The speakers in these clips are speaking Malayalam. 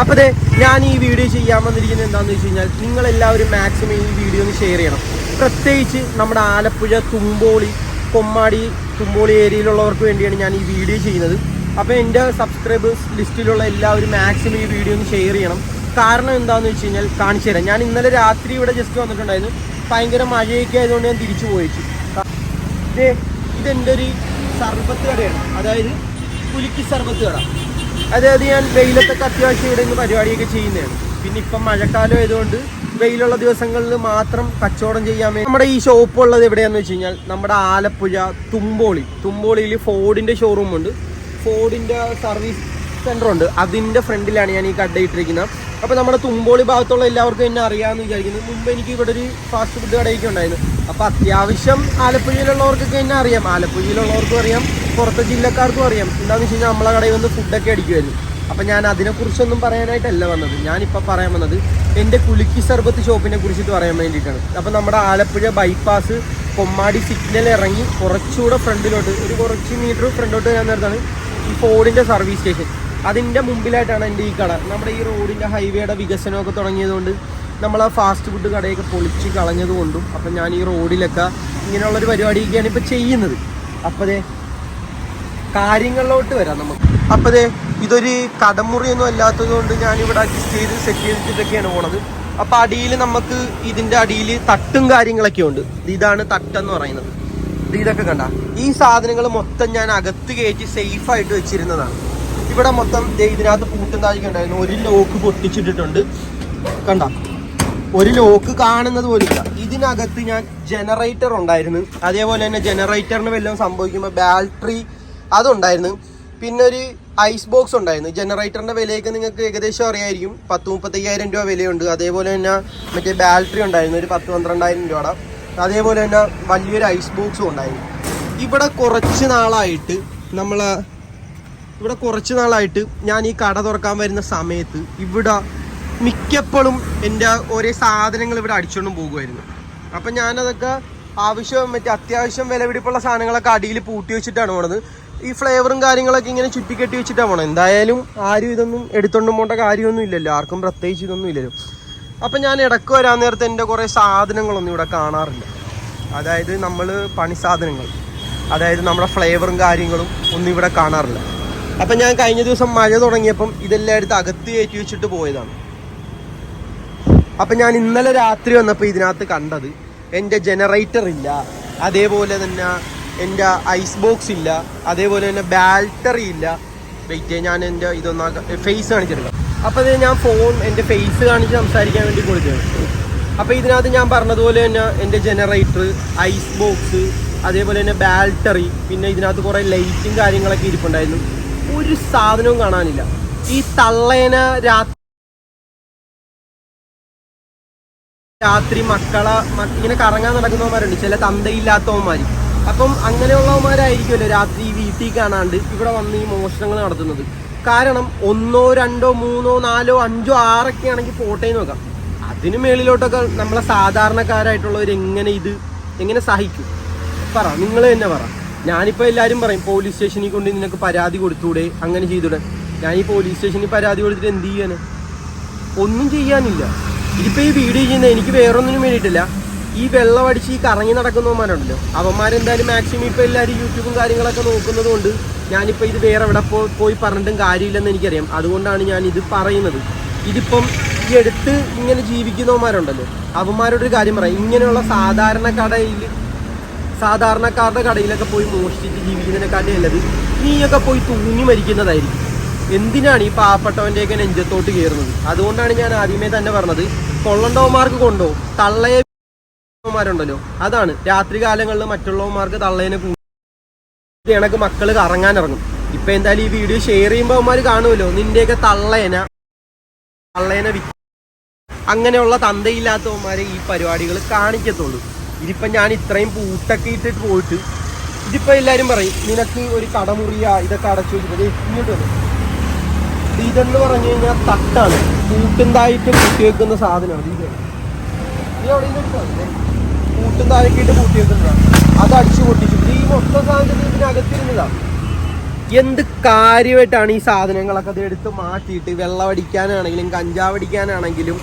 അപ്പോൾ അതെ ഞാൻ ഈ വീഡിയോ ചെയ്യാൻ വന്നിരിക്കുന്നത് എന്താണെന്ന് വെച്ച് കഴിഞ്ഞാൽ നിങ്ങളെല്ലാവരും മാക്സിമം ഈ വീഡിയോ ഒന്ന് ഷെയർ ചെയ്യണം. പ്രത്യേകിച്ച് നമ്മുടെ ആലപ്പുഴ തുമ്പോളി കൊമ്മാടി തുമ്പോളി ഏരിയയിലുള്ളവർക്ക് വേണ്ടിയാണ് ഞാൻ ഈ വീഡിയോ ചെയ്യുന്നത്. അപ്പോൾ എൻ്റെ സബ്സ്ക്രൈബേഴ്സ് ലിസ്റ്റിലുള്ള എല്ലാവരും മാക്സിമം ഈ വീഡിയോ ഒന്ന് ഷെയർ ചെയ്യണം. കാരണം എന്താണെന്ന് വെച്ച് കഴിഞ്ഞാൽ കാണിച്ചു തരാം. ഞാൻ ഇന്നലെ രാത്രി ഇവിടെ ജസ്റ്റ് വന്നിട്ടുണ്ടായിരുന്നു. ഭയങ്കര മഴയൊക്കെ ആയതുകൊണ്ട് ഞാൻ തിരിച്ചു പോയിച്ചു. ഇതെൻ്റെ ഒരു സർബത്ത് കടയാണ്, അതായത് കുലുക്കി സർബത്ത് കട. അതായത് ഞാൻ വെയിലത്തൊക്കെ അത്യാവശ്യം ഇവിടെ നിന്ന് പരിപാടിയൊക്കെ ചെയ്യുന്നതാണ്. പിന്നെ ഇപ്പം മഴക്കാലം ആയതുകൊണ്ട് വെയിലുള്ള ദിവസങ്ങളിൽ മാത്രം കച്ചവടം ചെയ്യാൻ വേണ്ടി നമ്മുടെ ഈ ഷോപ്പ് ഉള്ളത് എവിടെയാണെന്ന് വെച്ച് കഴിഞ്ഞാൽ നമ്മുടെ ആലപ്പുഴ തുമ്പോളിയിൽ ഫോർഡിൻ്റെ ഷോറൂമുണ്ട്, ഫോർഡിൻ്റെ സർവീസ് സെൻ്ററുണ്ട്. അതിൻ്റെ ഫ്രണ്ടിലാണ് ഞാൻ ഈ കട ഇട്ടിരിക്കുന്നത്. അപ്പോൾ നമ്മുടെ തുമ്പോളി ഭാഗത്തുള്ള എല്ലാവർക്കും എന്നെ അറിയാമെന്ന് വിചാരിക്കുന്നു. മുമ്പ് എനിക്ക് ഇവിടെ ഒരു ഫാസ്റ്റ് ഫുഡ് കടയൊക്കെ ഉണ്ടായിരുന്നു. അപ്പോൾ അത്യാവശ്യം ആലപ്പുഴയിലുള്ളവർക്കൊക്കെ എന്നെ അറിയാം, ആലപ്പുഴയിലുള്ളവർക്കും അറിയാം, പുറത്തെ ജില്ലക്കാർക്കും അറിയാം. എന്താണെന്ന് വെച്ച് കഴിഞ്ഞാൽ നമ്മളെ കടയിൽ വന്ന് ഫുഡൊക്കെ അടിക്കുമായിരുന്നു. അപ്പോൾ ഞാൻ അതിനെക്കുറിച്ചൊന്നും പറയാനായിട്ടല്ല വന്നത്. ഞാനിപ്പോൾ പറയാൻ വന്നത് എൻ്റെ കുലുക്കി സർബത്ത് ഷോപ്പിനെ കുറിച്ചിട്ട് പറയാൻ വേണ്ടിയിട്ടാണ്. അപ്പോൾ നമ്മുടെ ആലപ്പുഴ ബൈപ്പാസ് കൊമ്മാടി സിഗ്നൽ ഇറങ്ങി കുറച്ചുകൂടെ ഫ്രണ്ടിലോട്ട് ഒരു കുറച്ച് മീറ്റർ ഫ്രണ്ടിലോട്ട് വരാൻ നേരത്താണ് ഈ ഫോർഡിൻ്റെ സർവീസ് സ്റ്റേഷൻ. അതിൻ്റെ മുമ്പിലായിട്ടാണ് എൻ്റെ ഈ കട. നമ്മുടെ ഈ റോഡിൻ്റെ ഹൈവേയുടെ വികസനമൊക്കെ തുടങ്ങിയതുകൊണ്ട് നമ്മൾ ആ ഫാസ്റ്റ് ഫുഡ് കടയൊക്കെ പൊളിച്ച് കളഞ്ഞതുകൊണ്ടും അപ്പം ഞാൻ ഈ റോഡിലൊക്കെ ഇങ്ങനെയുള്ളൊരു പരിപാടിയൊക്കെയാണ് ഇപ്പോൾ ചെയ്യുന്നത്. അപ്പോഴേ കാര്യങ്ങളിലോട്ട് വരാം നമുക്ക്. അപ്പോഴേ ഇതൊരു കടമുറിയൊന്നും അല്ലാത്തത് കൊണ്ട് ഞാനിവിടെ അഡ്ജസ്റ്റ് ചെയ്ത് സെറ്റ് ചെയ്തിട്ടൊക്കെയാണ് പോണത്. അപ്പോൾ അടിയിൽ നമുക്ക് ഇതിൻ്റെ അടിയിൽ തട്ടും കാര്യങ്ങളൊക്കെ ഉണ്ട്. ഇതാണ് തട്ടെന്ന് പറയുന്നത്. ഇതൊക്കെ കണ്ട ഈ സാധനങ്ങൾ മൊത്തം ഞാൻ അകത്ത് കയറ്റി സേഫായിട്ട് വെച്ചിരുന്നതാണ്. ഇവിടെ മൊത്തം ഇതിനകത്ത് പൂട്ടും താഴേക്ക് ഉണ്ടായിരുന്നു. ഒരു ലോക്ക് പൊട്ടിച്ചിട്ടിട്ടുണ്ട്, കണ്ട ഒരു ലോക്ക് കാണുന്നത് പോലില്ല. ഇതിനകത്ത് ഞാൻ ജനറേറ്റർ ഉണ്ടായിരുന്നു. അതേപോലെ തന്നെ ജനറേറ്ററിന് വല്ലതും സംഭവിക്കുമ്പോൾ ബാറ്ററി അതുണ്ടായിരുന്നു. പിന്നെ ഒരു ഐസ് ബോക്സ് ഉണ്ടായിരുന്നു. ജനറേറ്ററിൻ്റെ വിലയൊക്കെ നിങ്ങൾക്ക് ഏകദേശം അറിയായിരിക്കും. 10-35,000 രൂപ വിലയുണ്ട്. അതേപോലെ തന്നെ മറ്റേ ബാറ്ററി ഉണ്ടായിരുന്നു ഒരു 10-12,000 രൂപയുടെ. അതേപോലെ തന്നെ വലിയൊരു ഐസ് ബോക്സും ഉണ്ടായിരുന്നു. ഇവിടെ കുറച്ച് നാളായിട്ട് ഞാൻ ഈ കട തുറക്കാൻ വരുന്ന സമയത്ത് ഇവിടെ മിക്കപ്പോഴും എൻ്റെ ഒരേ സാധനങ്ങൾ ഇവിടെ അടിച്ചുകൊണ്ടും പോകുമായിരുന്നു. അപ്പം ഞാനതൊക്കെ അത്യാവശ്യം വിലപിടിപ്പുള്ള സാധനങ്ങളൊക്കെ അടിയിൽ പൂട്ടി വെച്ചിട്ടാണ് പോണത്. ഈ ഫ്ലേവറും കാര്യങ്ങളൊക്കെ ഇങ്ങനെ ചുറ്റിക്കെട്ടി വെച്ചിട്ടാണ് പോണത്. എന്തായാലും ആരും ഇതൊന്നും എടുത്തോണ്ടും പോകേണ്ട കാര്യമൊന്നും ഇല്ലല്ലോ, ആർക്കും പ്രത്യേകിച്ച് ഇതൊന്നും ഇല്ലല്ലോ. അപ്പം ഞാൻ ഇടയ്ക്ക് വരാൻ നേരത്തെ എൻ്റെ കുറേ സാധനങ്ങളൊന്നും ഇവിടെ കാണാറില്ല. അതായത് നമ്മൾ പണി സാധനങ്ങൾ, അതായത് നമ്മുടെ ഫ്ലേവറും കാര്യങ്ങളും ഒന്നും ഇവിടെ കാണാറില്ല. അപ്പം ഞാൻ കഴിഞ്ഞ ദിവസം മഴ തുടങ്ങിയപ്പം ഇതെല്ലാം എടുത്ത് അകത്ത് കയറ്റി വെച്ചിട്ട് പോയതാണ്. അപ്പം ഞാൻ ഇന്നലെ രാത്രി വന്നപ്പോൾ ഇതിനകത്ത് കണ്ടത് എൻ്റെ ജനറേറ്റർ ഇല്ല, അതേപോലെ തന്നെ എൻ്റെ ഐസ് ബോക്സ് ഇല്ല, അതേപോലെ തന്നെ ബാറ്ററി ഇല്ല. വെയിറ്റ് ഞാൻ എൻ്റെ ഫേസ് കാണിച്ചെടുക്കാം. അപ്പോൾ അത് ഞാൻ എൻ്റെ ഫേസ് കാണിച്ച് സംസാരിക്കാൻ വേണ്ടി കൊടുത്തതാണ്. അപ്പോൾ ഇതിനകത്ത് ഞാൻ പറഞ്ഞതുപോലെ തന്നെ എൻ്റെ ജനറേറ്റർ, ഐസ് ബോക്സ്, അതേപോലെ തന്നെ ബാറ്ററി, പിന്നെ ഇതിനകത്ത് കുറേ ലൈറ്റും കാര്യങ്ങളൊക്കെ ഇരിപ്പുണ്ടായിരുന്നു. ഒരു സാധനവും കാണാനില്ല. ഈ തള്ളേന രാത്രി ഇങ്ങനെ കറങ്ങാൻ നടക്കുന്നവന്മാരുണ്ട്, ചില തന്തയില്ലാത്തവന്മാർ. അപ്പം അങ്ങനെയുള്ളവന്മാരായിരിക്കുമല്ലോ രാത്രി വീട്ടിൽ കാണാണ്ട് ഇവിടെ വന്ന് ഈ മോഷണങ്ങൾ നടത്തുന്നത്. കാരണം 1, 2, 3, 4, 5, 6 ആണെങ്കിൽ പോട്ടേന്ന് നോക്കാം. അതിന് മേളിലോട്ടൊക്കെ നമ്മളെ സാധാരണക്കാരായിട്ടുള്ളവർ എങ്ങനെ സഹിക്കും? പറ, നിങ്ങൾ തന്നെ പറ. ഞാനിപ്പോൾ എല്ലാവരും പറയും പോലീസ് സ്റ്റേഷനിൽ കൊണ്ട് നിനക്ക് പരാതി കൊടുത്തൂടെ, അങ്ങനെ ചെയ്തൂടെ. ഞാൻ ഈ പോലീസ് സ്റ്റേഷനിൽ പരാതി കൊടുത്തിട്ട് എന്ത് ചെയ്യാൻ? ഒന്നും ചെയ്യാനില്ല. ഇതിപ്പോൾ ഈ വീഡിയോ ചെയ്യുന്നത് എനിക്ക് വേറൊന്നിനും വേണ്ടിയിട്ടില്ല. ഈ വെള്ളമടിച്ച് ഈ കറങ്ങി നടക്കുന്നവന്മാരുണ്ടല്ലോ, അവന്മാരെന്തായാലും മാക്സിമം ഇപ്പോൾ എല്ലാവരും യൂട്യൂബും കാര്യങ്ങളൊക്കെ നോക്കുന്നത് കൊണ്ട് ഞാനിപ്പോൾ ഇത് വേറെ എവിടെ പോയി പറഞ്ഞിട്ടും കാര്യമില്ലെന്ന് എനിക്കറിയാം. അതുകൊണ്ടാണ് ഞാൻ ഇത് പറയുന്നത്. ഇതിപ്പം ഈ അടുത്ത് ഇങ്ങനെ ജീവിക്കുന്നവന്മാരുണ്ടല്ലോ, അവന്മാരോടൊരു കാര്യം പറയാം. ഇങ്ങനെയുള്ള സാധാരണക്കാരുടെ കടയിലൊക്കെ പോയി മോഷ്ടിച്ച് ജീവിക്കുന്നതിനെക്കാട്ടി നല്ലത് നീയൊക്കെ പോയി തൂങ്ങി മരിക്കുന്നതായിരിക്കും. എന്തിനാണ് ഈ പാവപ്പെട്ടവൻ്റെയൊക്കെ നെഞ്ചത്തോട്ട് കയറുന്നത്? അതുകൊണ്ടാണ് ഞാൻ ആദ്യമേ തന്നെ പറഞ്ഞത്, കൊള്ളണ്ടവന്മാർക്ക് കൊണ്ടോ തള്ളയന്മാരുണ്ടല്ലോ, അതാണ് രാത്രി കാലങ്ങളിൽ മറ്റുള്ളവന്മാർക്ക് തള്ളേനെ കണക്ക് മക്കൾ കറങ്ങാനിറങ്ങും. ഇപ്പം എന്തായാലും ഈ വീഡിയോ ഷെയർ ചെയ്യുമ്പോൾ അവന്മാർ കാണുമല്ലോ നിൻ്റെയൊക്കെ തള്ളേനെ അങ്ങനെയുള്ള തന്തയില്ലാത്തവന്മാരെ ഈ പരിപാടികൾ കാണിക്കത്തുള്ളൂ. ഇതിപ്പം ഞാൻ ഇത്രയും പൂട്ടൊക്കെ ഇട്ടിട്ട് പോയിട്ട് ഇതിപ്പോൾ എല്ലാവരും പറയും നിനക്ക് ഒരു കടമുറിയാ ഇതൊക്കെ അടച്ചു വെച്ചിട്ട് ഇങ്ങോട്ട് വന്നു. ഇതെന്ന് പറഞ്ഞു കഴിഞ്ഞാൽ തട്ടാണ്, പൂട്ടുന്തായിട്ട് പൂട്ടി വെക്കുന്ന സാധനമാണ്. ഇത് പൂട്ടും താഴേക്കിട്ട് പൂട്ടി വെക്കുന്നതാണ്. അത് അടിച്ചു പൊട്ടിച്ചു. ഈ മൊത്തം സാധനത്തിൽ ഇതിനകത്തിരുന്നതാണ്. എന്ത് കാര്യമായിട്ടാണ് ഈ സാധനങ്ങളൊക്കെ അത് എടുത്ത് മാറ്റിയിട്ട് വെള്ളമടിക്കാനാണെങ്കിലും കഞ്ചാവടിക്കാനാണെങ്കിലും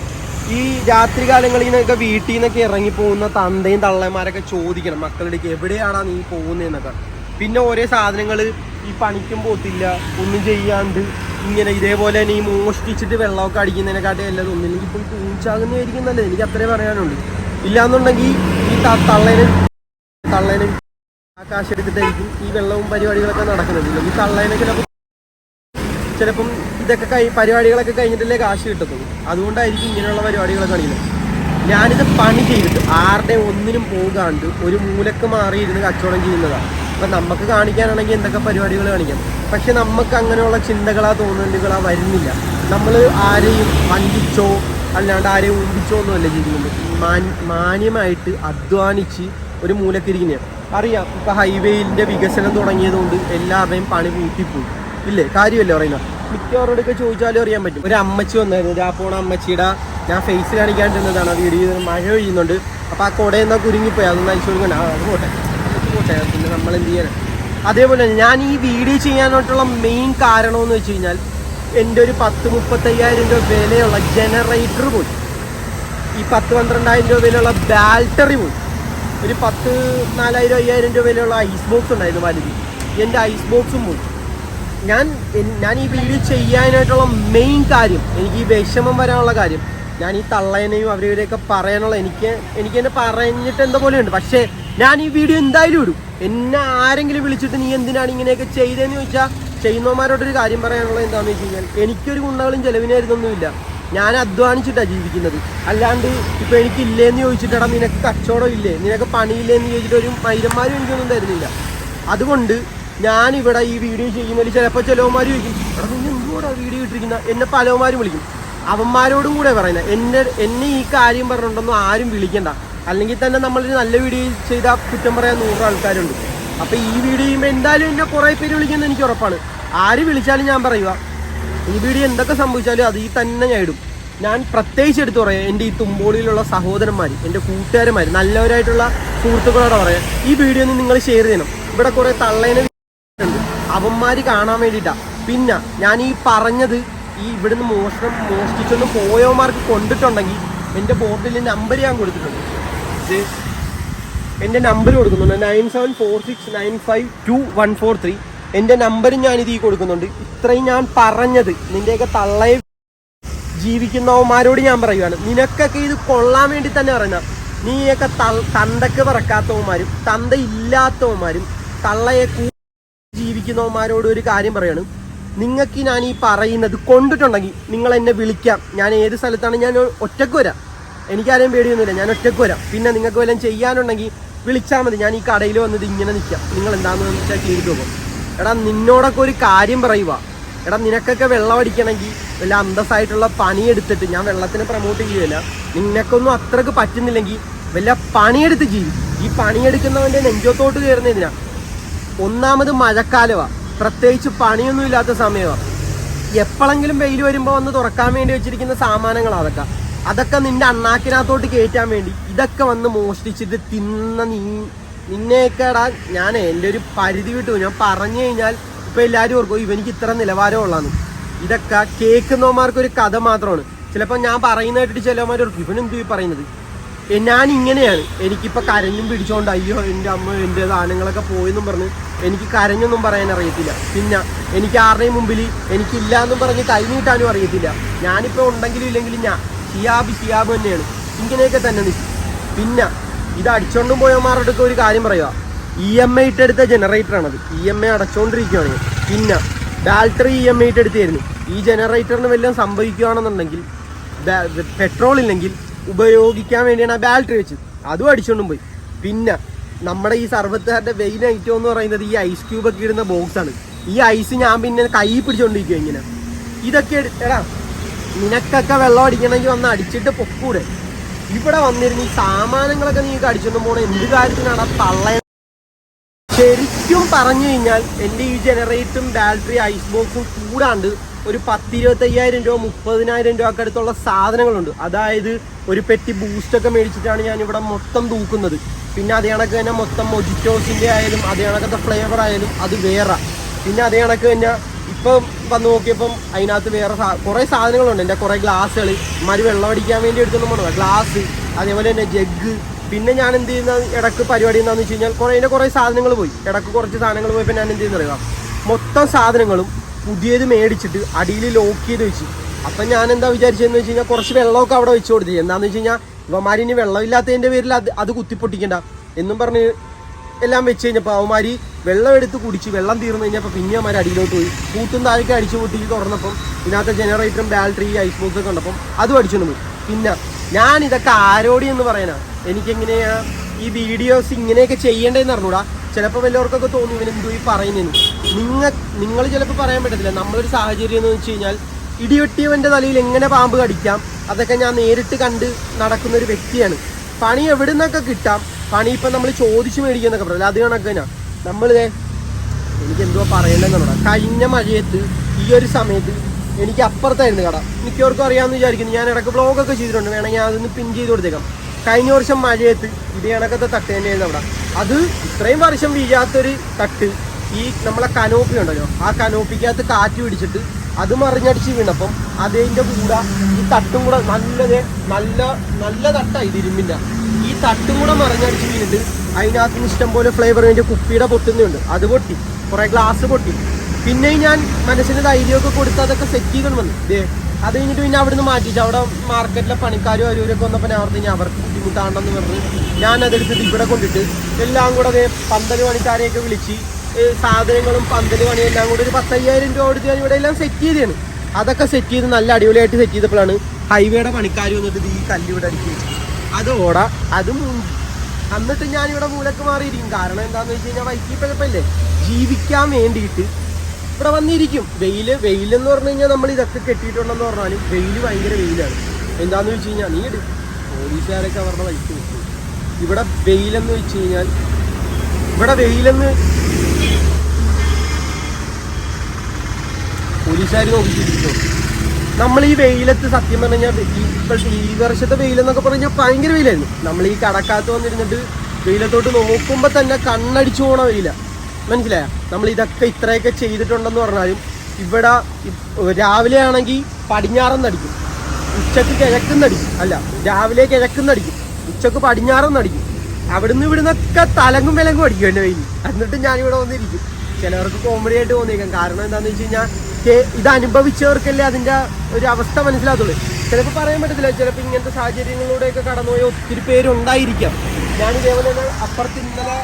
ഈ രാത്രി കാലങ്ങളിൽ നിന്നൊക്കെ വീട്ടിൽ നിന്നൊക്കെ ഇറങ്ങിപ്പോകുന്ന തന്തയും തള്ളന്മാരൊക്കെ ചോദിക്കണം മക്കളുടെ എവിടെയാണോ നീ പോകുന്നതെന്നൊക്കെ. പിന്നെ ഓരോ സാധനങ്ങൾ ഈ പണിക്കും പോത്തില്ല, ഒന്നും ചെയ്യാണ്ട് ഇങ്ങനെ ഇതേപോലെ തന്നെ ഈ മോഷ്ടിച്ചിട്ട് വെള്ളമൊക്കെ അടിക്കുന്നതിനെക്കാട്ടി എല്ലാം ഒന്നില്ലെങ്കിൽ ഇപ്പോൾ പൂച്ചാകുന്നതായിരിക്കും നല്ലത്. എനിക്ക് അത്രേ പറയാനുണ്ട്. ഇല്ലാന്നുണ്ടെങ്കിൽ ഈ തള്ളേനെ കാശെടുത്തിട്ടായിരിക്കും ഈ വെള്ളവും പരിപാടികളൊക്കെ നടക്കുന്നത്. ഈ തള്ളേനെ ചിലപ്പം ഇതൊക്കെ പരിപാടികളൊക്കെ കഴിഞ്ഞിട്ടല്ലേ കാശ് കിട്ടത്തുള്ളൂ. അതുകൊണ്ടായിരിക്കും ഇങ്ങനെയുള്ള പരിപാടികളൊക്കെ കാണിക്കുന്നത്. ഞാനിത് പണി ചെയ്തിട്ട് ആരുടെയും ഒന്നിനും പോകാണ്ട് ഒരു മൂലക്ക് മാറിയിരുന്ന് കച്ചവടം ചെയ്യുന്നതാണ്. അപ്പം നമുക്ക് കാണിക്കാനാണെങ്കിൽ എന്തൊക്കെ പരിപാടികൾ കാണിക്കാം. പക്ഷെ നമുക്ക് അങ്ങനെയുള്ള ചിന്തകളാ തോന്നലുകളാ വരുന്നില്ല. നമ്മൾ ആരെയും വഞ്ചിച്ചോ അല്ലാണ്ട് ആരെയും ഊമ്പിച്ചോ ഒന്നുമല്ല ചെയ്യുന്നത്. മാന്യമായിട്ട് അധ്വാനിച്ച് ഒരു മൂലക്കിരിക്കുന്നതാണ്. അറിയാം, ഇപ്പം ഹൈവേയിൻ്റെ വികസനം തുടങ്ങിയതുകൊണ്ട് എല്ലാവരുടെയും പണി പൂട്ടിപ്പോയി ഇല്ലേ? കാര്യമല്ലേ പറയുന്നത്. മിക്കവരോടൊക്കെ ചോദിച്ചാലും അറിയാൻ പറ്റും. ഒരു അമ്മച്ചി വന്നായിരുന്നു, രാപ്പോണ അമ്മച്ചിയുടെ ഞാൻ ഫേസ് കാണിക്കാണ്ടിരുന്നതാണ്. ആ വീഡിയോ മഴ പെയ്യുന്നുണ്ട്. അപ്പോൾ ആ കുടയെന്നാൽ കുരുങ്ങിപ്പോയി, അതൊന്നും അയച്ചു കൊടുക്കണ്ട. അത് പോട്ടെ പിന്നെ നമ്മൾ എന്ത് ചെയ്യാനാണ്. അതേപോലെ ഞാൻ ഈ വീഡിയോ ചെയ്യാനായിട്ടുള്ള മെയിൻ കാരണം എന്ന് വെച്ച് കഴിഞ്ഞാൽ എൻ്റെ ഒരു 10-35,000 രൂപ വിലയുള്ള ജനറേറ്റർ പോയി, ഈ 10-12,000 രൂപ വിലയുള്ള ബാറ്ററി പോയി, ഒരു 10,000-4,000-5,000 രൂപ വിലയുള്ള ഐസ് ബോക്സ് ഉണ്ടായിരുന്നു വലുത്, എൻ്റെ ഐസ് ബോക്സും പോയി. ഞാൻ ഈ വീഡിയോ ചെയ്യാനായിട്ടുള്ള മെയിൻ കാര്യം, എനിക്ക് ഈ വിഷമം വരാനുള്ള കാര്യം, ഞാൻ ഈ തള്ളേനെയും അവരെയൊക്കെ പറയാനുള്ള എനിക്ക് എന്നെ പറഞ്ഞിട്ട് എന്താ പോലെ ഉണ്ട്. പക്ഷേ ഞാൻ ഈ വീഡിയോ എന്തായാലും ഇടും. എന്നെ ആരെങ്കിലും വിളിച്ചിട്ട് നീ എന്തിനാണ് ഇങ്ങനെയൊക്കെ ചെയ്തതെന്ന് ചോദിച്ചാൽ ചെയ്യുന്നവന്മാരോടൊരു കാര്യം പറയാനുള്ളത് എന്താണെന്ന് വെച്ച് കഴിഞ്ഞാൽ എനിക്കൊരു ഗുണ്ടകളും ചെലവിനായിരുന്നൊന്നുമില്ല. ഞാൻ അധ്വാനിച്ചിട്ടാണ് ജീവിക്കുന്നത്. അല്ലാണ്ട് ഇപ്പോൾ എനിക്കില്ലേന്ന് ചോദിച്ചിട്ടാ നിനക്ക് കച്ചവടം ഇല്ലേ, നിനക്ക് പണിയില്ലേന്ന് ചോദിച്ചിട്ട് ഒരു മൈരന്മാരും എനിക്കൊന്നും തരുന്നില്ല. അതുകൊണ്ട് ഞാനിവിടെ ഈ വീഡിയോ ചെയ്യുന്നതിൽ ചിലപ്പോൾ ചിലവന്മാർ ചോദിക്കും, എടാ നീ എന്തുകൂടാ വീഡിയോ ഇട്ടിരിക്കുന്ന, എന്നെ പലവന്മാരും വിളിക്കും. അവന്മാരോടും കൂടെ പറയുന്നത് എന്നെ ഈ കാര്യം പറഞ്ഞിട്ടൊന്നും ആരും വിളിക്കണ്ട. അല്ലെങ്കിൽ തന്നെ നമ്മളൊരു നല്ല വീഡിയോ ചെയ്താൽ കുറ്റം പറയാൻ 100 ആൾക്കാരുണ്ട്. അപ്പോൾ ഈ വീഡിയോ ചെയ്യുമ്പോൾ എന്തായാലും എന്നെ കുറേ പേര് വിളിക്കുന്നത് എനിക്ക് ഉറപ്പാണ്. ആര് വിളിച്ചാലും ഞാൻ പറയുക, ഈ വീഡിയോ എന്തൊക്കെ സംഭവിച്ചാലും അത് ഈ തന്നെ ഞാൻ ഇടും. ഞാൻ പ്രത്യേകിച്ച് എടുത്ത് പറയാം, എൻ്റെ ഈ തുമ്പോളിയിലുള്ള സഹോദരന്മാർ, എൻ്റെ കൂട്ടുകാരന്മാർ, നല്ലവരായിട്ടുള്ള സുഹൃത്തുക്കളോടെ പറയാം, ഈ വീഡിയോ നിങ്ങൾ ഷെയർ ചെയ്യണം. ഇവിടെ കുറേ തള്ളേനെ ഉണ്ട്, അവന്മാർ കാണാൻ വേണ്ടിയിട്ടാണ്. പിന്നെ ഞാൻ ഈ പറഞ്ഞത് ഈ ഇവിടുന്ന് മോഷ്ടിച്ചൊന്ന് പോയവന്മാർക്ക് കൊണ്ടിട്ടുണ്ടെങ്കിൽ എൻ്റെ ബോർഡിൽ നമ്പർ ഞാൻ കൊടുത്തിട്ടുണ്ട്. എൻ്റെ നമ്പർ കൊടുക്കുന്നുണ്ട്, 9746952143. എൻ്റെ നമ്പരും ഞാനിത് ഈ കൊടുക്കുന്നുണ്ട്. ഇത്രയും ഞാൻ പറഞ്ഞത് നിൻ്റെയൊക്കെ തള്ളയെ ജീവിക്കുന്നവന്മാരോട് ഞാൻ പറയുകയാണ്. നിനക്കൊക്കെ ഇത് കൊള്ളാൻ വേണ്ടി തന്നെ പറയുന്ന, നീയൊക്കെ തന്തക്ക് പറക്കാത്തവന്മാരും തന്ത ഇല്ലാത്തവന്മാരും തള്ളയെ ജീവിക്കുന്നവന്മാരോട് ഒരു കാര്യം പറയാണ്. നിങ്ങൾക്ക് ഞാൻ ഈ പറയുന്നത് കൊണ്ടിട്ടുണ്ടെങ്കിൽ നിങ്ങൾ എന്നെ വിളിക്കാം. ഞാൻ ഏത് സ്ഥലത്താണ്, ഞാൻ ഒറ്റക്ക് വരാം, എനിക്കാരെയും പേടിയൊന്നുമില്ല, ഞാൻ ഒറ്റക്ക് വരാം. പിന്നെ നിങ്ങൾക്ക് വല്ലതും ചെയ്യാനുണ്ടെങ്കിൽ വിളിച്ചാൽ മതി. ഞാൻ ഈ കടയിൽ വന്നത് ഇങ്ങനെ നിൽക്കാം, നിങ്ങൾ എന്താണെന്ന് വെച്ചാൽ ചെയ്തിട്ട് പോകും. എടാ നിന്നോടൊക്കെ ഒരു കാര്യം പറയുക, എടാ നിനക്കൊക്കെ വെള്ളം അടിക്കണമെങ്കിൽ വല്ല അന്തസ്സായിട്ടുള്ള പണിയെടുത്തിട്ട്, ഞാൻ വെള്ളത്തിന് പ്രൊമോട്ട് ചെയ്യുകയില്ല, നിനക്കൊന്നും അത്രക്ക് പറ്റുന്നില്ലെങ്കിൽ വല്ല പണിയെടുത്ത് ചെയ്യും. ഈ പണിയെടുക്കുന്നവൻ്റെ നെഞ്ചോത്തോട്ട് കയറുന്നതിനാ. ഒന്നാമത് മഴക്കാലമാണ്, പ്രത്യേകിച്ച് പണിയൊന്നും ഇല്ലാത്ത സമയമാണ്. എപ്പോഴെങ്കിലും വെയിൽ വരുമ്പോൾ വന്ന് തുറക്കാൻ വേണ്ടി വെച്ചിരിക്കുന്ന സാമാനങ്ങളാണ് അതൊക്കെ നിന്റെ അണ്ണാക്കിനകത്തോട്ട് കയറ്റാൻ വേണ്ടി ഇതൊക്കെ വന്ന് മോഷ്ടിച്ചിട്ട് തിന്ന നിന്നെയൊക്കെടാ. ഞാൻ എൻ്റെ ഒരു പരിധി വിട്ടു. ഞാൻ പറഞ്ഞു കഴിഞ്ഞാൽ ഇപ്പം എല്ലാവരും ഓർക്കും ഇവനിക്ക് ഇത്ര നിലവാരമുള്ളതാണ്. ഇതൊക്കെ കേൾക്കുന്നവന്മാർക്കൊരു കഥ മാത്രമാണ്. ചിലപ്പോൾ ഞാൻ പറയുന്ന കേട്ടിട്ട് ചിലവന്മാർ ഓർക്കും ഇവനെന്തു പറയുന്നത്, ഞാൻ ഇങ്ങനെയാണ്. എനിക്കിപ്പോൾ കരഞ്ഞും പിടിച്ചോണ്ട് അയ്യോ എൻ്റെ അമ്മ എൻ്റെ സാധനങ്ങളൊക്കെ പോയെന്നും പറഞ്ഞ് എനിക്ക് കരഞ്ഞൊന്നും പറയാൻ അറിയത്തില്ല. പിന്നെ എനിക്ക് ആരുടെയും മുമ്പിൽ എനിക്കില്ല എന്നും പറഞ്ഞ് കൈ നീട്ടാനും അറിയത്തില്ല. ഞാനിപ്പോൾ ഉണ്ടെങ്കിലും ഇല്ലെങ്കിലും ഞാൻ ഷിയാബ് തന്നെയാണ്. ഇങ്ങനെയൊക്കെ തന്നെ നിൽക്കും. പിന്നെ ഇത് അടിച്ചോണ്ടും പോയവന്മാരോടൊക്കെ ഒരു കാര്യം പറയുക, EMI ഇട്ടെടുത്ത ജനറേറ്ററാണത്. EMI അടച്ചുകൊണ്ടിരിക്കുകയാണ്. പിന്നെ ബാറ്ററി EMI ഇട്ടെടുത്തായിരുന്നു. ഈ ജനറേറ്ററിന് വല്ലതും സംഭവിക്കുകയാണെന്നുണ്ടെങ്കിൽ പെട്രോൾ ഇല്ലെങ്കിൽ ഉപയോഗിക്കാൻ വേണ്ടിയാണ് ആ ബാറ്ററി വെച്ചത്, അതും അടിച്ചുകൊണ്ടും പോയി. പിന്നെ നമ്മുടെ ഈ സർവത്തുകാരുടെ വെയിൻ ഐറ്റം എന്ന് പറയുന്നത് ഈ ഐസ് ക്യൂബൊക്കെ ഇടുന്ന ബോക്സാണ്. ഈ ഐസ് ഞാൻ പിന്നെ കൈ പിടിച്ചുകൊണ്ടിരിക്കുക ഇങ്ങനെ. ഇതൊക്കെ എടാ നിനക്കൊക്കെ വെള്ളം അടിക്കണമെങ്കിൽ വന്ന് അടിച്ചിട്ട് പൊക്കൂടെ. ഇവിടെ വന്നിരുന്ന് ഈ സാമാനങ്ങളൊക്കെ നീക്ക് അടിച്ചുകൊണ്ട് പോകണം എന്ത് കാര്യത്തിനാണ് തള്ള. ശരിക്കും പറഞ്ഞു കഴിഞ്ഞാൽ എൻ്റെ ഈ ജനറേറ്ററും ബാറ്ററി ഐസ് ബോക്സും കൂടാണ്ട് ഒരു 10-25,000 രൂപ 30,000 രൂപ അടുത്തുള്ള സാധനങ്ങളുണ്ട്. അതായത് ഒരു പെട്ടി ബൂസ്റ്റൊക്കെ മേടിച്ചിട്ടാണ് ഞാൻ ഇവിടെ മൊത്തം തൂക്കുന്നത്. പിന്നെ അതേ കണക്ക് തന്നെ മൊത്തം മൊജിറ്റോസിൻ്റെ ആയാലും അതേ കണക്കത്തെ ഫ്ലേവർ ആയാലും അത് വേറെ. പിന്നെ അതേ കണക്ക് തന്നെ ഇപ്പം വന്ന് നോക്കിയപ്പം അതിനകത്ത് വേറെ കുറേ സാധനങ്ങളുണ്ട്. എൻ്റെ കുറേ ഗ്ലാസ്സുകൾ ഇമാര് വെള്ളം അടിക്കാൻ വേണ്ടി എടുത്തൊന്നും പോകണം, ഗ്ലാസ്, അതേപോലെ തന്നെ ജഗ്. പിന്നെ ഞാൻ എന്ത് ചെയ്യുന്ന ഇടക്ക് പരിപാടി എന്താണെന്ന് വെച്ച് കഴിഞ്ഞാൽ കുറേ സാധനങ്ങൾ പോയി, ഇടക്ക് കുറച്ച് സാധനങ്ങൾ പോയപ്പോൾ ഞാൻ എന്ത് ചെയ്യുന്ന അറിയാം, മൊത്തം സാധനങ്ങളും പുതിയത് മേടിച്ചിട്ട് അടിയിൽ ലോക്ക് ചെയ്ത് വെച്ച്. അപ്പം ഞാൻ എന്താ വിചാരിച്ചതെന്ന് വെച്ച് കഴിഞ്ഞാൽ കുറച്ച് വെള്ളമൊക്കെ അവിടെ വെച്ച് കൊടുത്തു. എന്താണെന്ന് വെച്ച് കഴിഞ്ഞാൽ ഇവന്മാരിനി വെള്ളമില്ലാത്തതിൻ്റെ പേരിൽ അത് കുത്തിപ്പൊട്ടിക്കണ്ട എന്നും പറഞ്ഞ് എല്ലാം വെച്ച് കഴിഞ്ഞപ്പോൾ അവന്മാർ വെള്ളം എടുത്ത് കുടിച്ച് വെള്ളം തീർന്നു കഴിഞ്ഞപ്പോൾ പിന്നെ അവന്മാർ അടിയിലോട്ട് പോയി. കൂട്ടും താഴേക്ക് അടിച്ചു പൊട്ടിച്ച് തുറന്നപ്പം ഇതിനകത്ത് ജനറേറ്ററും ബാറ്ററി ഐസ് ബോക്സ് ഒക്കെ ഉണ്ടപ്പം അതും അടിച്ചുകൊണ്ട് പോയി. പിന്നെ ഞാൻ ഇതൊക്കെ ആരോടി എന്ന് പറയാനാ, എനിക്കെങ്ങനെയാ ഈ വീഡിയോസ് ഇങ്ങനെയൊക്കെ ചെയ്യേണ്ടതെന്ന് അറിഞ്ഞൂടാ. ചിലപ്പോൾ വല്ലവർക്കൊക്കെ തോന്നി ഇവനെന്തോ ഈ പറയുന്നതെന്ന്. നിങ്ങൾ ചിലപ്പോൾ പറയാൻ പറ്റത്തില്ല. നമ്മളൊരു സാഹചര്യം എന്ന് വെച്ച് കഴിഞ്ഞാൽ ഇടിവെട്ടിയവൻ്റെ തലയിൽ എങ്ങനെ പാമ്പ് കടിക്കാം അതൊക്കെ ഞാൻ നേരിട്ട് കണ്ട് നടക്കുന്ന ഒരു വ്യക്തിയാണ്. പണി എവിടെ നിന്നൊക്കെ കിട്ടാം, പണി ഇപ്പം നമ്മൾ ചോദിച്ച് മേടിക്കുന്നൊക്കെ പറയില്ല, അത് കണക്ക് തന്നെ നമ്മളിതേ എനിക്കെന്തോ പറയേണ്ടതെന്ന് പറഞ്ഞാൽ കഴിഞ്ഞ മഴയത്ത് ഈ ഒരു സമയത്ത് എനിക്ക് അപ്പുറത്തായിരുന്നു കട. മിക്കവർക്കും അറിയാമെന്ന് വിചാരിക്കുന്നു, ഞാൻ ഇടയ്ക്ക് വ്ളോഗൊക്കെ ചെയ്തിട്ടുണ്ട്, വേണമെങ്കിൽ അതൊന്ന് പിൻ ചെയ്ത് കൊടുത്തേക്കാം. കഴിഞ്ഞ വർഷം മഴയത്ത് ഇതേ കണക്കത്തെ തട്ട് തന്നെയായിരുന്നു അവിടെ. അത് ഇത്രയും വർഷം വീഴാത്തൊരു തട്ട്, ഈ നമ്മളെ കനോപ്പി ഉണ്ടല്ലോ, ആ കനോപ്പിക്കകത്ത് കാറ്റ് പിടിച്ചിട്ട് അത് മറിഞ്ഞടിച്ച് വീണപ്പം അതിൻ്റെ കൂടെ ഈ തട്ടും കൂടെ നല്ല തട്ടായി ഇരുമ്പിൻ്റെ. ഈ തട്ടും കൂടെ മറിഞ്ഞടിച്ച് വീണിട്ട് അതിനകത്ത് ഇഷ്ടം പോലെ ഫ്ലേവർ വേണ്ടി കുപ്പിയുടെ പൊട്ടുന്നുണ്ട്, അത് പൊട്ടി, കുറേ ഗ്ലാസ് പൊട്ടി. പിന്നെയും ഞാൻ മനസ്സിന് ധൈര്യമൊക്കെ കൊടുത്ത് അതൊക്കെ സെറ്റ് ചെയ്തുകൊണ്ട് വന്നു. അത് കഴിഞ്ഞിട്ട് പിന്നെ അവിടെ നിന്ന് മാറ്റിച്ച് അവിടെ മാർക്കറ്റിലെ പണിക്കാരും അവരൊക്കെ വന്നപ്പോൾ ഞാൻ ഓർത്ത് അവർക്ക് ബുദ്ധിമുട്ടാണെന്ന് പറഞ്ഞ് ഞാൻ അതെടുത്തിട്ട് ഇവിടെ കൊണ്ടിട്ട് എല്ലാം കൂടെ അതേ 12 പണിക്കാരെയൊക്കെ വിളിച്ച് സാധനങ്ങളും 12 പണിയും എല്ലാം കൂടെ ഒരു 10,000 രൂപ കൊടുത്ത് ഞാൻ ഇവിടെ എല്ലാം സെറ്റ് ചെയ്തതാണ്. അതൊക്കെ സെറ്റ് ചെയ്ത് നല്ല അടിപൊളിയായിട്ട് സെറ്റ് ചെയ്തപ്പോഴാണ് ഹൈവേയുടെ പണിക്കാർ വന്നിട്ട് ഈ കല്ലിവിടെ അടിച്ച് അത് ഓടാ അത് മുങ്ങി. എന്നിട്ട് ഞാനിവിടെ മൂലക്ക് മാറിയിരിക്കും. കാരണം എന്താണെന്ന് വെച്ച് കഴിഞ്ഞാൽ വൈകിട്ടപ്പല്ലേ ജീവിക്കാൻ വേണ്ടിയിട്ട് ഇവിടെ വന്നിരിക്കും. വെയിലെന്ന് പറഞ്ഞു കഴിഞ്ഞാൽ നമ്മൾ ഇതൊക്കെ കെട്ടിയിട്ടുണ്ടെന്ന് പറഞ്ഞാലും വെയിൽ ഭയങ്കര വെയിലാണ്. എന്താണെന്ന് വെച്ച് കഴിഞ്ഞാൽ നീ പോലീസുകാരൊക്കെ അവരുടെ വഴിക്ക് നിൽക്കും. ഇവിടെ വെയിലെന്ന് വെച്ച് കഴിഞ്ഞാൽ പോലീസുകാർ നോക്കിയിരിക്കും. നമ്മൾ ഈ വെയിലത്ത് സത്യം പറഞ്ഞു കഴിഞ്ഞാൽ ഈ വർഷത്തെ വെയിലെന്നൊക്കെ പറഞ്ഞാൽ ഭയങ്കര വെയിലായിരുന്നു. നമ്മൾ ഈ കടക്കാലത്ത് വന്നിരുന്നിട്ട് വെയിലത്തോട്ട് നോക്കുമ്പോൾ തന്നെ കണ്ണടിച്ചു പോണ വെയില, മനസ്സിലായ? നമ്മൾ ഇതൊക്കെ ഇത്രയൊക്കെ ചെയ്തിട്ടുണ്ടെന്ന് പറഞ്ഞാലും ഇവിടെ രാവിലെ ആണെങ്കിൽ പടിഞ്ഞാറെന്നടിക്കും, ഉച്ചക്ക് കിഴക്കുന്നടിക്കും, അല്ല രാവിലെ കിഴക്കുന്നടിക്കും, ഉച്ചക്ക് പടിഞ്ഞാറെന്നടിക്കും. അവിടുന്ന് ഇവിടുന്നൊക്കെ തലങ്ങും വിലങ്ങും അടിക്കും എൻ്റെ വെയിൽ. എന്നിട്ട് ഞാനിവിടെ വന്നിരിക്കും. ചിലവർക്ക് കോമഡി ആയിട്ട് തോന്നിയേക്കാം. കാരണം എന്താണെന്ന് വെച്ച് കഴിഞ്ഞാൽ ഇത് അനുഭവിച്ചവർക്കല്ലേ അതിൻ്റെ ഒരു അവസ്ഥ മനസ്സിലാത്തുള്ളൂ. ചിലപ്പോൾ പറയാൻ പറ്റത്തില്ല, ചിലപ്പോൾ ഇങ്ങനത്തെ സാഹചര്യങ്ങളിലൂടെയൊക്കെ കടന്നുപോയ ഒത്തിരി പേരുണ്ടായിരിക്കാം. ഞാൻ ഇതേപോലെ തന്നെ അപ്പുറത്ത് ഇന്നലെ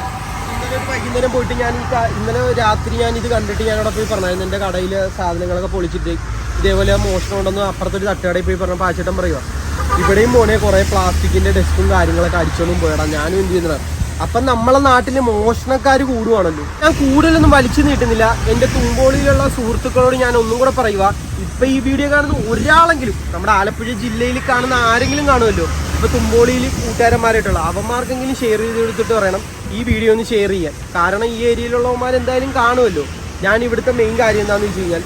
വൈകുന്നേരം പോയിട്ട് ഇന്നലെ രാത്രി ഞാനിത് കണ്ടിട്ട് ഞാനവിടെ പോയി പറഞ്ഞായിരുന്നു. എൻ്റെ കടയിൽ സാധനങ്ങളൊക്കെ പൊളിച്ചിട്ട് ഇതേപോലെ മോഷണം ഉണ്ടെന്ന് അപ്പുറത്തൊരു തട്ടുകടയിൽ പോയി പറഞ്ഞ പാച്ചേട്ടൻ പറയുക, ഇവിടെയും പോണേ കുറേ പ്ലാസ്റ്റിക്കിൻ്റെ ഡെസ്കും കാര്യങ്ങളൊക്കെ അടിച്ചോണ്ടും പോയടാ. ഞാനും എന്ത് ചെയ്യുന്നതാണ്. അപ്പം നമ്മളെ നാട്ടിൽ മോഷണക്കാർ കൂടുവാണല്ലോ. ഞാൻ കൂടുതലൊന്നും വലിച്ചു നീട്ടുന്നില്ല. എൻ്റെ തുമ്പോളിയിലുള്ള സുഹൃത്തുക്കളോട് ഞാൻ ഒന്നും കൂടെ പറയുക, ഇപ്പം ഈ വീഡിയോ കാണുന്ന ഒരാളെങ്കിലും നമ്മുടെ ആലപ്പുഴ ജില്ലയിൽ കാണുന്ന ആരെങ്കിലും കാണുമല്ലോ, ഇപ്പോൾ തുമ്പോളിയിൽ കൂട്ടുകാരന്മാരായിട്ടുള്ള അവന്മാർക്കെങ്കിലും ഷെയർ ചെയ്ത് കൊടുത്തിട്ട് പറയണം ഈ വീഡിയോ ഒന്ന് ഷെയർ ചെയ്യാൻ. കാരണം ഈ ഏരിയയിലുള്ളവന്മാർ എന്തായാലും കാണുമല്ലോ. ഞാൻ ഇവിടുത്തെ മെയിൻ കാര്യം എന്താണെന്ന് വെച്ച് കഴിഞ്ഞാൽ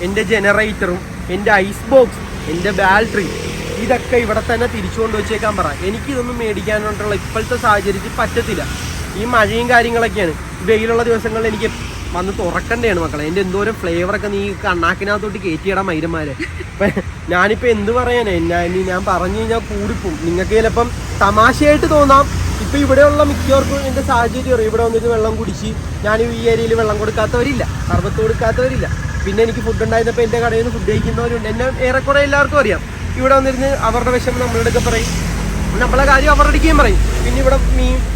എൻ്റെ ജനറേറ്ററും എൻ്റെ ഐസ് ബോക്സ് എൻ്റെ ബാറ്ററി ഇതൊക്കെ ഇവിടെ തന്നെ തിരിച്ചു കൊണ്ട് വെച്ചേക്കാൻ പറ. എനിക്കിതൊന്നും മേടിക്കാനായിട്ടുള്ള ഇപ്പോഴത്തെ സാഹചര്യത്തിൽ പറ്റത്തില്ല. ഈ മഴയും കാര്യങ്ങളൊക്കെയാണ്. വെയിലുള്ള ദിവസങ്ങളിൽ എനിക്ക് വന്ന് തുറക്കണ്ടേയാണ് മക്കളെ. എൻ്റെ എന്തോരം ഫ്ലേവറൊക്കെ നീ കണ്ണാക്കിനകത്തോട്ട് കയറ്റിയിടാൻ മൈരന്മാരെ. ഞാനിപ്പോൾ എന്ത് പറയാനേ, ഞാൻ പറഞ്ഞു കഴിഞ്ഞാൽ കൂടിപ്പോവും. നിങ്ങൾക്ക് ചിലപ്പം തമാശയായിട്ട് തോന്നാം. ഇപ്പം ഇവിടെയുള്ള മിക്കവർക്കും എൻ്റെ സാഹചര്യം അറിയാം. ഇവിടെ വന്നിട്ട് വെള്ളം കുടിച്ച് ഞാൻ ഈ ഏരിയയിൽ വെള്ളം കൊടുക്കാത്തവരില്ല, സർബത്ത് കൊടുക്കാത്തവരില്ല. പിന്നെ എനിക്ക് ഫുഡ് ഉണ്ടായിരുന്നപ്പോൾ എൻ്റെ കടയിൽ നിന്ന് ഫുഡ് കഴിക്കുന്നവരുണ്ട്. എന്നെ ഏറെക്കുറെ എല്ലാവർക്കും അറിയാം. ഇവിടെ വന്നിരുന്ന് അവരുടെ വിഷമം നമ്മളുടെയൊക്കെ പറയും, നമ്മളെ കാര്യം അവരുടെ അടിക്കുകയും പറയും. പിന്നെ ഇവിടെ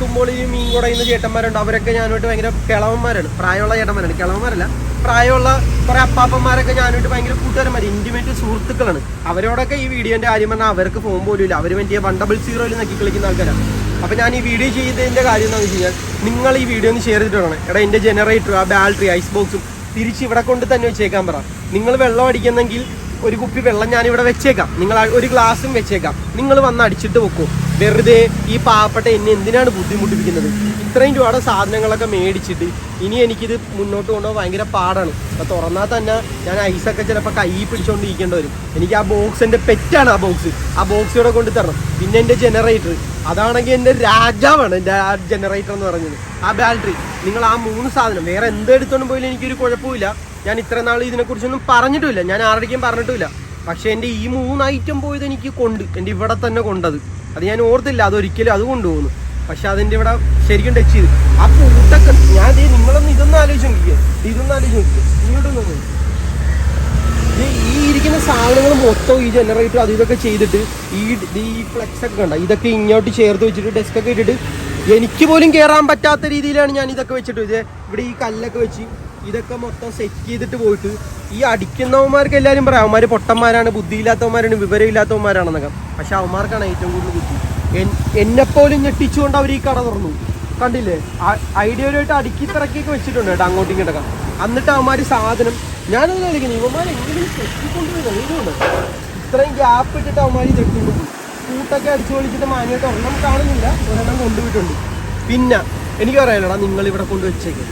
തുമ്പോളിയിൽ മീൻ കുടയുന്ന ചേട്ടന്മാരുണ്ട്. അവരൊക്കെ ഞാനുമായിട്ട് ഭയങ്കര കിളവന്മാരാണ്, പ്രായമുള്ള ചേട്ടന്മാരാണ്. കിളവന്മാരല്ല, പ്രായമുള്ള കുറേ അപ്പാപ്പന്മാരൊക്കെ ഞാനുമായിട്ട് ഭയങ്കര കൂട്ടുകാരന്മാർ, ഇൻറ്റിമേറ്റ് സുഹൃത്തുക്കളാണ്. അവരോടൊക്കെ ഈ വീഡിയോൻ്റെ കാര്യം പറഞ്ഞാൽ അവർക്ക് ഫോൺ പോലും ഇല്ല. അവർ വലിയ 100 നക്കി കളിക്കുന്ന ആൾക്കാരാണ്. അപ്പോൾ ഞാൻ ഈ വീഡിയോ ചെയ്തതിൻ്റെ കാര്യം എന്താണെന്ന് വെച്ച് കഴിഞ്ഞാൽ നിങ്ങൾ ഈ വീഡിയോ ഒന്ന് ഷെയർ ചെയ്തിട്ട് വേണം. എടാ എൻ്റെ ജനറേറ്റർ, ആ ബാറ്ററി, ഐസ് ബോക്സും തിരിച്ച് ഇവിടെ കൊണ്ട് തന്നെ വെച്ചേക്കാൻ പറ. നിങ്ങൾ വെള്ളം അടിക്കുന്നെങ്കിൽ ഒരു കുപ്പി വെള്ളം ഞാനിവിടെ വെച്ചേക്കാം, നിങ്ങൾ ഒരു ഗ്ലാസും വെച്ചേക്കാം, നിങ്ങൾ വന്ന് അടിച്ചിട്ട് വെക്കും. വെറുതെ ഈ പാവപ്പെട്ട എന്നെ എന്തിനാണ് ബുദ്ധിമുട്ടിപ്പിക്കുന്നത്? ഇത്രയും രൂപയുടെ സാധനങ്ങളൊക്കെ മേടിച്ചിട്ട് ഇനി എനിക്കിത് മുന്നോട്ട് കൊണ്ടുപോകാൻ ഭയങ്കര പാടാണ്. അപ്പോൾ തുറന്നാൽ തന്നെ ഞാൻ ഐസൊക്കെ ചിലപ്പോൾ കൈ പിടിച്ചുകൊണ്ടിരിക്കേണ്ടി വരും. എനിക്ക് ആ ബോക്സ് എൻ്റെ പെറ്റാണ്. ആ ബോക്സ് ഇവിടെ കൊണ്ട് തരണം. പിന്നെ എൻ്റെ ജനറേറ്റർ, അതാണെങ്കിൽ എൻ്റെ രാജാവാണ് എൻ്റെ ആ ജനറേറ്റർ എന്ന് പറഞ്ഞത്. ആ ബാറ്ററി, നിങ്ങൾ ആ 3 സാധനം വേറെ എന്തെടുത്തോണ്ടും പോയാലും എനിക്കൊരു കുഴപ്പമില്ല. ഞാൻ ഇത്ര നാൾ ഇതിനെക്കുറിച്ചൊന്നും പറഞ്ഞിട്ടുമില്ല, ഞാൻ ആരുടെയും പറഞ്ഞിട്ടുമില്ല. പക്ഷേ എൻ്റെ ഈ 3 ഐറ്റം പോയത് എനിക്ക് എൻ്റെ ഇവിടെ തന്നെ കൊണ്ടത്. അത് ഞാൻ ഓർത്തില്ല, അതൊരിക്കലും അത് കൊണ്ടുപോകുന്നു. പക്ഷെ അതിൻ്റെ ഇവിടെ ശരിക്കും ടച്ച് ചെയ്ത് ആ കൂട്ടൊക്കെ ഞാൻ നിങ്ങളൊന്ന് ആലോചിച്ച് നോക്കിക്കുക. ഇങ്ങോട്ടൊന്നും ഈ ഇരിക്കുന്ന സാധനങ്ങൾ മൊത്തം ഈ ജനറേറ്റർ അത് ഇതൊക്കെ ചെയ്തിട്ട് ഈ ഫ്ലെക്സ് ഒക്കെ കണ്ട ഇതൊക്കെ ഇങ്ങോട്ട് ചേർത്ത് വെച്ചിട്ട് ഡെസ്കൊക്കെ ഇട്ടിട്ട് എനിക്ക് പോലും കയറാൻ പറ്റാത്ത രീതിയിലാണ് ഞാൻ ഇതൊക്കെ വെച്ചിട്ട് ഇവിടെ ഈ കല്ലൊക്കെ വെച്ച് ഇതൊക്കെ മൊത്തം സെറ്റ് ചെയ്തിട്ട് പോയിട്ട് ഈ അടിക്കുന്നവന്മാർക്ക് എല്ലാവരും പറയാം അവന്മാർ പൊട്ടന്മാരാണ്, ബുദ്ധിയില്ലാത്തവന്മാരാണ്, വിവരമില്ലാത്തവന്മാരാണെന്നൊക്കെ. പക്ഷെ അവന്മാർക്കാണ് ഏറ്റവും കൂടുതൽ ബുദ്ധി. എന്നെപ്പോലും ഞെട്ടിച്ചുകൊണ്ട് അവർ ഈ കട തുറന്നു. കണ്ടില്ലേ, ഐഡിയയിലായിട്ട് അടുക്കി തിറക്കിയൊക്കെ വെച്ചിട്ടുണ്ട് കേട്ടോ അങ്ങോട്ടും ഇങ്ങോട്ടൊക്കെ. എന്നിട്ട് അവന്മാർ സാധനം ഞാനത് കളിക്കുന്നു, ഇവന്മാർ എങ്കിലും തെറ്റിക്കൊണ്ടുപോയി ഇതുകൊണ്ട് ഇത്രയും ഗ്യാപ്പ് ഇട്ടിട്ട് അവന്മാർ തെറ്റിക്കൊണ്ടു പോയി. കൂട്ടൊക്കെ അടിച്ചു പൊളിച്ചിട്ട് മാനിയായിട്ട് ഒരെണ്ണം കാണുന്നില്ല, ഒരെണ്ണം കൊണ്ടുപോയിട്ടുണ്ട്. പിന്നെ എനിക്ക് പറയാനടാ, നിങ്ങളിവിടെ കൊണ്ടുവച്ചേക്ക്,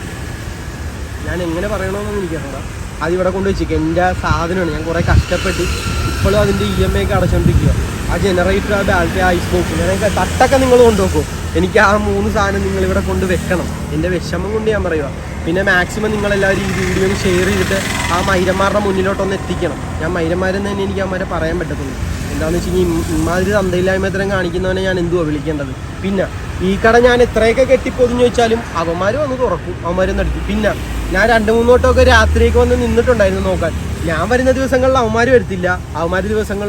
ഞാൻ എങ്ങനെ പറയണമെന്നൊന്നും എനിക്കറിയാം. അതിവിടെ കൊണ്ടുവച്ചേക്ക്, എൻ്റെ സാധനമാണ്. ഞാൻ കുറേ കഷ്ടപ്പെട്ട് ഇപ്പോഴും അതിൻ്റെ EMI ഒക്കെ അടച്ചുകൊണ്ടിരിക്കുക. ആ ജനറേറ്റർ, ആ ബാറ്ററി, ഐസ് ബോക്സ്, ഞാൻ തട്ടൊക്കെ നിങ്ങൾ കൊണ്ടുപോക്കും. എനിക്ക് ആ 3 സാധനം നിങ്ങളിവിടെ കൊണ്ട് വെക്കണം. എൻ്റെ വിഷമം കൊണ്ട് ഞാൻ പറയുക. പിന്നെ മാക്സിമം നിങ്ങളെല്ലാവരും ഈ വീഡിയോ ഷെയർ ചെയ്തിട്ട് ആ മൈരന്മാരുടെ മുന്നിലോട്ടൊന്ന് എത്തിക്കണം. ഞാൻ മൈരന്മാരെന്ന് തന്നെ എനിക്ക് അവന്മാരെ പറയാൻ പറ്റത്തുള്ളൂ. എന്താണെന്ന് വെച്ച് കഴിഞ്ഞാൽ ഇമാതിരി തന്തയില്ലായ്മത്തരം കാണിക്കുന്നവനെ ഞാൻ എന്തുവാ വിളിക്കേണ്ടത്? പിന്നെ ഈ കട ഞാൻ എത്രയൊക്കെ കെട്ടിപ്പൊതിഞ്ഞു വെച്ചാലും അവന്മാർ വന്ന് തുറക്കും, അവന്മാരൊന്നും എടുക്കും. പിന്നെ ഞാൻ 2-3 വട്ടമൊക്കെ രാത്രിയൊക്കെ വന്ന് നിന്നിട്ടുണ്ടായിരുന്നു നോക്കാൻ. ഞാൻ വരുന്ന ദിവസങ്ങളിൽ അവന്മാർ വരത്തില്ല, അവന്മാർ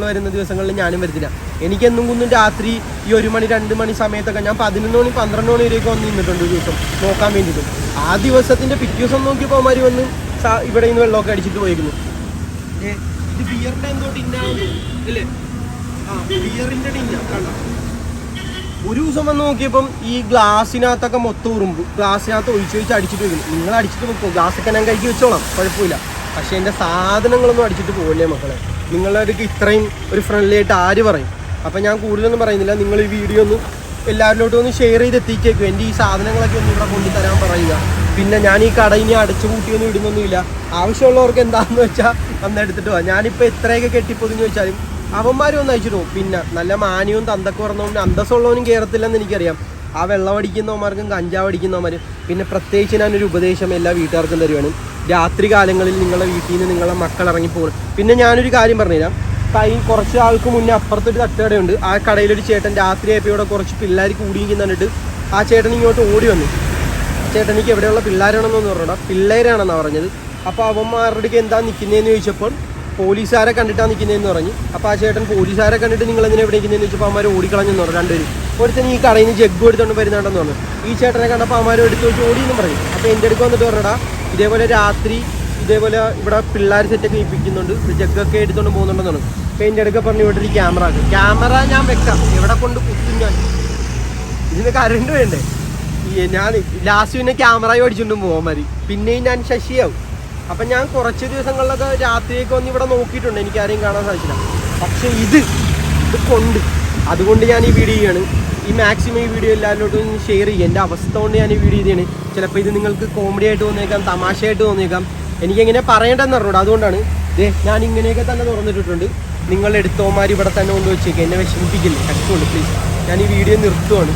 വരുന്ന ദിവസങ്ങളിൽ ഞാനും വരത്തില്ല. എനിക്കെന്നും കുന്നും രാത്രി ഈ 1 മണി 2 മണി സമയത്തൊക്കെ ഞാൻ 11 മണി 12 മണി വരെയൊക്കെ വന്ന് നിന്നിട്ടുണ്ട് ഒരു ദിവസം നോക്കാൻ വേണ്ടിയിട്ടും. ആ ദിവസത്തിൻ്റെ പിറ്റേ ദിവസം നോക്കിയപ്പോൾ അവന്മാർ വന്ന് ഇവിടെ നിന്ന് വെള്ളമൊക്കെ അടിച്ചിട്ട് പോയിരുന്നു. ഇത് ബിയറിൻ്റെ എന്തോ ടിന്നാണ് അല്ലേ? ആ ബിയറിൻ്റെ ടിന്ന കണ്ട. ഒരു ദിവസം വന്ന് നോക്കിയപ്പം ഈ ഗ്ലാസ്സിനകത്തൊക്കെ മൊത്തം ഉറുമ്പ്, ഗ്ലാസ്സിനകത്ത് ഒഴിച്ച് അടിച്ചിട്ട് വയ്ക്കുന്നു. നിങ്ങൾ അടിച്ചിട്ട് വെക്കും, ഗ്ലാസ്സൊക്കെ ഞാൻ കൈക്ക് വെച്ചോളാം, കുഴപ്പമില്ല. പക്ഷേ എൻ്റെ സാധനങ്ങളൊന്നും അടിച്ചിട്ട് പോകില്ലേ മക്കളെ. നിങ്ങളവർക്ക് ഇത്രയും ഒരു ഫ്രണ്ട്ലി ആയിട്ട് ആര് പറയും? അപ്പം ഞാൻ കൂടുതലൊന്നും പറയുന്നില്ല, നിങ്ങൾ ഈ വീഡിയോ ഒന്ന് എല്ലാവരിലോട്ടും ഒന്ന് ഷെയർ ചെയ്ത് എത്തിച്ചേക്കും. എൻ്റെ ഈ സാധനങ്ങളൊക്കെ ഒന്ന് ഇവിടെ കൊണ്ടുതരാൻ പറയുക. പിന്നെ ഞാൻ ഈ കട ഇനി അടച്ചു കൂട്ടിയൊന്നും ഇടുന്നൊന്നുമില്ല. ആവശ്യമുള്ളവർക്ക് എന്താണെന്ന് വെച്ചാൽ അന്ന് എടുത്തിട്ട് പോവാം. ഞാനിപ്പോൾ എത്രയൊക്കെ കെട്ടിപ്പൊതിഞ്ഞ് വെച്ചാലും അവന്മാരും ഒന്ന് അയച്ചിട്ട് പോകും. പിന്നെ നല്ല മാന്യവും തന്തക്ക് പറഞ്ഞവനും അന്തസ്സുള്ളവനും കയറത്തില്ലെന്ന് എനിക്കറിയാം. ആ വെള്ളമടിക്കുന്നവന്മാർക്കും കഞ്ചാവ് അടിക്കുന്നവന്മാരും. പിന്നെ പ്രത്യേകിച്ച് ഞാനൊരു ഉപദേശം എല്ലാ വീട്ടുകാർക്കും തരുവാണ്. രാത്രി കാലങ്ങളിൽ നിങ്ങളുടെ വീട്ടിൽ നിന്ന് നിങ്ങളുടെ മക്കൾ ഇറങ്ങിപ്പോകണം. പിന്നെ ഞാനൊരു കാര്യം പറഞ്ഞുതരാം. കുറച്ച് ആൾക്ക് മുന്നേ അപ്പുറത്തൊരു തട്ടുകടയുണ്ട്. ആ കടയിലൊരു ചേട്ടൻ രാത്രിയായപ്പോൾ ഇവിടെ കുറച്ച് പിള്ളേർ കൂടിയെങ്കിൽ തന്നിട്ട് ആ ചേട്ടൻ ഇങ്ങോട്ട് ഓടി വന്നു. ചേട്ടനിക്ക് എവിടെയുള്ള പിള്ളേരാണെന്നൊന്നും പറഞ്ഞാൽ പിള്ളേരാണെന്നാണ് പറഞ്ഞത്. അപ്പോൾ അവന്മാരുടെ എന്താ നിൽക്കുന്നതെന്ന് ചോദിച്ചപ്പോൾ പോലീസുകാരെ കണ്ടിട്ടാണ് നിൽക്കുന്നതെന്ന് പറഞ്ഞു. അപ്പോൾ ആ ചേട്ടൻ പോലീസുകാരെ കണ്ടിട്ട് നിങ്ങൾ എന്തിനാ എവിടെ നിൽക്കുന്നതെന്ന് ചോദിച്ചപ്പോൾ അവന്മാർ ഓടിക്കളഞ്ഞെന്ന് പറഞ്ഞു. 2 പേര്. ഒരുത്തൻ ഈ കടയിൽ നിന്ന് ജഗ്ഗു എടുത്തുകൊണ്ട് വരുന്നുണ്ടെന്ന് പറഞ്ഞു. ഈ ചേട്ടനെ കണ്ടപ്പോൾ അവന്മാർ എടുത്ത് വെച്ച് ഓടിയെന്നും പറയും. അപ്പോൾ എൻ്റെ അടുത്ത് വന്നിട്ട് പറഞ്ഞടാ, ഇതേപോലെ രാത്രി ഇതേപോലെ ഇവിടെ പിള്ളേർ സെറ്റൊക്കെ ഏൽപ്പിക്കുന്നുണ്ട്, ജഗ്ഗൊക്കെ എടുത്തുകൊണ്ട് പോകുന്നുണ്ടെന്ന് പറഞ്ഞു. അപ്പോൾ എൻ്റെ അടുക്ക പറഞ്ഞു ഇവിടെ ഒരു ക്യാമറ ഞാൻ വെക്കാം, എവിടെ കൊണ്ട് കുത്തും ഞാൻ? ഇതിന് കറണ്ട് വേണ്ടേ? ഞാൻ ലാസ്റ്റ് പിന്നെ ക്യാമറയും അടിച്ചുകൊണ്ടും പോകാൻ മതി. പിന്നെയും ഞാൻ ശശിയാവും. അപ്പം ഞാൻ കുറച്ച് ദിവസങ്ങളിലൊക്കെ രാത്രിയൊക്കെ വന്ന് ഇവിടെ നോക്കിയിട്ടുണ്ട്, എനിക്കാരെയും കാണാൻ സാധിച്ചില്ല. പക്ഷേ ഇത് അതുകൊണ്ട് ഞാൻ ഈ വീഡിയോ ചെയ്യാണ്. ഈ മാക്സിമം ഈ വീഡിയോ എല്ലാവരിലോട്ടും ഷെയർ ചെയ്യുക. എൻ്റെ അവസ്ഥ കൊണ്ട് ഞാൻ ഈ വീഡിയോ ചെയ്യാണ്. ചിലപ്പോൾ ഇത് നിങ്ങൾക്ക് കോമഡി ആയിട്ട് തോന്നിയേക്കാം, തമാശയായിട്ട് തോന്നിയേക്കാം, എനിക്കെങ്ങനെ പറയേണ്ടതെന്ന് അറിഞ്ഞൂടാ. അതുകൊണ്ടാണ് ഞാൻ ഇങ്ങനെയൊക്കെ തന്നെ തുറന്നിട്ടിട്ടുണ്ട്. നിങ്ങൾ എടുത്തോമാർ ഇവിടെ തന്നെ കൊണ്ടുവച്ചേക്കുക, എന്നെ വിഷമിപ്പിക്കില്ലേ, കഷ്ടമുണ്ട് പ്ലീസ്. ഞാൻ ഈ വീഡിയോ നിർത്തുവാണ്.